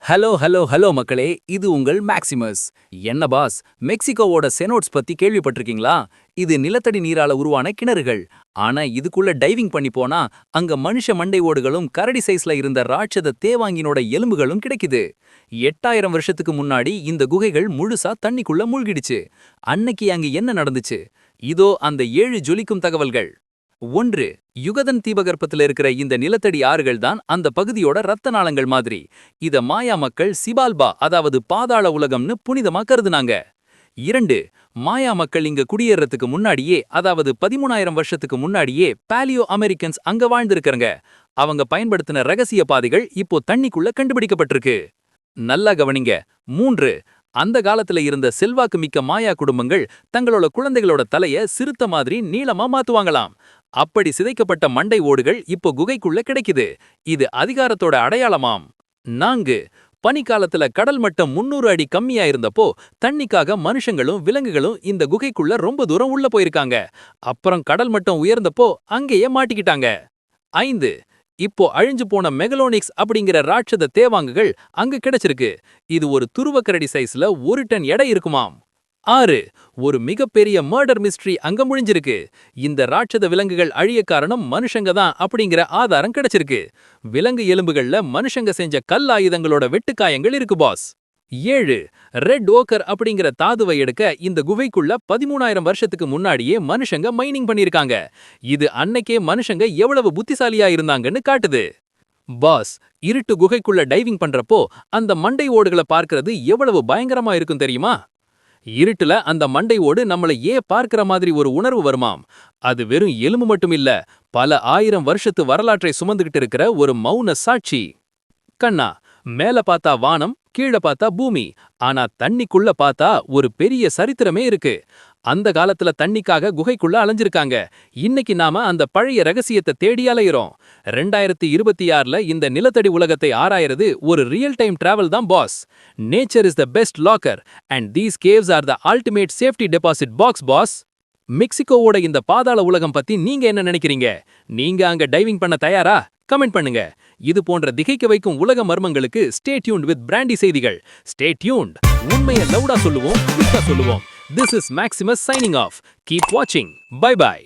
Hello மக்களே, இது உங்கள் மேக்சிமஸ். என்ன பாஸ், மெக்சிகோவோட செனோட்ஸ் பத்தி கேள்விப்பட்டிருக்கீங்களா? இது நிலத்தடி நீரால உருவான கிணறுகள். ஆனா இதுக்குள்ள டைவிங் பண்ணி போனா அங்க மனுஷ மண்டை ஓடுகளும் கரடி சைஸ்ல இருந்த ராட்சத தேவாங்கினோட எலும்புகளும் கிடைக்குது. 8000 வருஷத்துக்கு முன்னாடி இந்த குகைகள் முழுசா தண்ணிக்குள்ள மூழ்கிடுச்சு. அன்னைக்கு அங்க என்ன நடந்துச்சு? இதோ அந்த 7 ஜொலிக்கும் தகவல்கள். 1. யுகதன் தீபகற்பத்துல இருக்கிற இந்த நிலத்தடி ஆறுகள் தான் அந்த பகுதியோட ரத்த நாளங்கள் மாதிரி. இத மாயா மக்கள் சிபால்பா, அதாவது பாதாள உலகம்னு புனிதமா கருதுனாங்க. 2. மாயா மக்கள் இங்க குடியேறதுக்கு முன்னாடியே, அதாவது 13,000 வருஷத்துக்கு முன்னாடியே பாலியோ அமெரிக்கன்ஸ் அங்க வாழ்ந்திருக்காங்க. அவங்க பயன்படுத்தின ரகசிய பாதைகள் இப்போ தண்ணிக்குள்ள கண்டுபிடிக்கப்பட்டிருக்கு. நல்லா கவனிங்க. 3. அந்த காலத்துல இருந்த செல்வாக்கு மிக்க மாயா குடும்பங்கள் தங்களோட குழந்தைகளோட தலைய சிறுத்த மாதிரி நீளமா மாத்துவாங்களாம். அப்படி சிதைக்கப்பட்ட மண்டை ஓடுகள் இப்போ குகைக்குள்ள கிடைக்குது. இது அதிகாரத்தோட அடையாளமாம். 4. பனிக்காலத்துல கடல் மட்டம் 300 அடி கம்மியா இருந்தப்போ தண்ணிக்காக மனுஷங்களும் விலங்குகளும் இந்த குகைக்குள்ள ரொம்ப தூரம் உள்ள போயிருக்காங்க. அப்புறம் கடல் மட்டம் உயர்ந்தப்போ அங்கேயே மாட்டிக்கிட்டாங்க. 5. இப்போ அழிஞ்சு போன மெகலோனிக்ஸ் அப்படிங்கிற ராட்சத தேவாங்குகள் அங்க கிடைச்சிருக்கு. இது ஒரு துருவக்கரடி சைஸ்ல 1 டன் எடை இருக்குமாம். 6. ஒரு மிகப்பெரிய மர்டர் மிஸ்ட்ரி அங்க முடிஞ்சிருக்கு. இந்த ராட்சத விலங்குகள் அழிய காரணம் மனுஷங்க தான் அப்படிங்கிற ஆதாரம் கிடைச்சிருக்கு. விலங்கு எலும்புகள்ல மனுஷங்க செஞ்ச கல் ஆயுதங்களோட வெட்டுக்காயங்கள் இருக்கு பாஸ். 7. ரெட் ஓக்கர் அப்படிங்கிற தாதுவை எடுக்க இந்த குகைக்குள்ள 13,000 வருஷத்துக்கு முன்னாடியே மனுஷங்க மைனிங் பண்ணிருக்காங்க. இது அன்னைக்கே மனுஷங்க எவ்வளவு புத்திசாலியா இருந்தாங்கன்னு காட்டுது. பாஸ், இருட்டு குகைக்குள்ள டைவிங் பண்றப்போ அந்த மண்டை ஓடுகளை பார்க்கிறது எவ்வளவு பயங்கரமா இருக்கும் தெரியுமா? இருட்டுல அந்த மண்டை ஓடு நம்மள பார்க்கிற மாதிரி ஒரு உணர்வு வருமாம். அது வெறும் எலும்பு மட்டும் இல்ல, பல 1000 வருஷத்து வரலாற்றை சுமந்துகிட்டு இருக்கிற ஒரு மௌன சாட்சி. கண்ணா, மேல பார்த்தா வானம், கீழ பார்த்தா பூமி. ஆனா தண்ணிக்குள்ள பார்த்தா ஒரு பெரிய சரித்திரமே இருக்கு. அந்த காலத்துல தண்ணிக்காக குகைக்குள்ள அலைஞ்சிருக்காங்க. இன்னைக்கு நாம அந்த பழைய ரகசியத்தை தேடி அலையிறோம். 2026ல இந்த நிலத்தடி உலகத்தை ஆராயறது ஒரு ரியல் டைம் டிராவல் தான் boss. Nature is the best locker and these caves are the ultimate safety deposit box boss. மெக்சிகோவோட இந்த பாதாள உலகம் பத்தி நீங்க என்ன நினைக்கிறீங்க? நீங்க அங்க டைவிங் பண்ண தயாரா? கமெண்ட் பண்ணுங்க. இது போன்ற திகைக்க வைக்கும் உலக மர்மங்களுக்கு ஸ்டே டியூன்ட் வித் பிராண்டி செய்திகள். Stay tuned. உண்மையை லவுடா சொல்லுவோம், குயிக்கா சொல்லுவோம். This is Maximus signing off. Keep watching. Bye bye.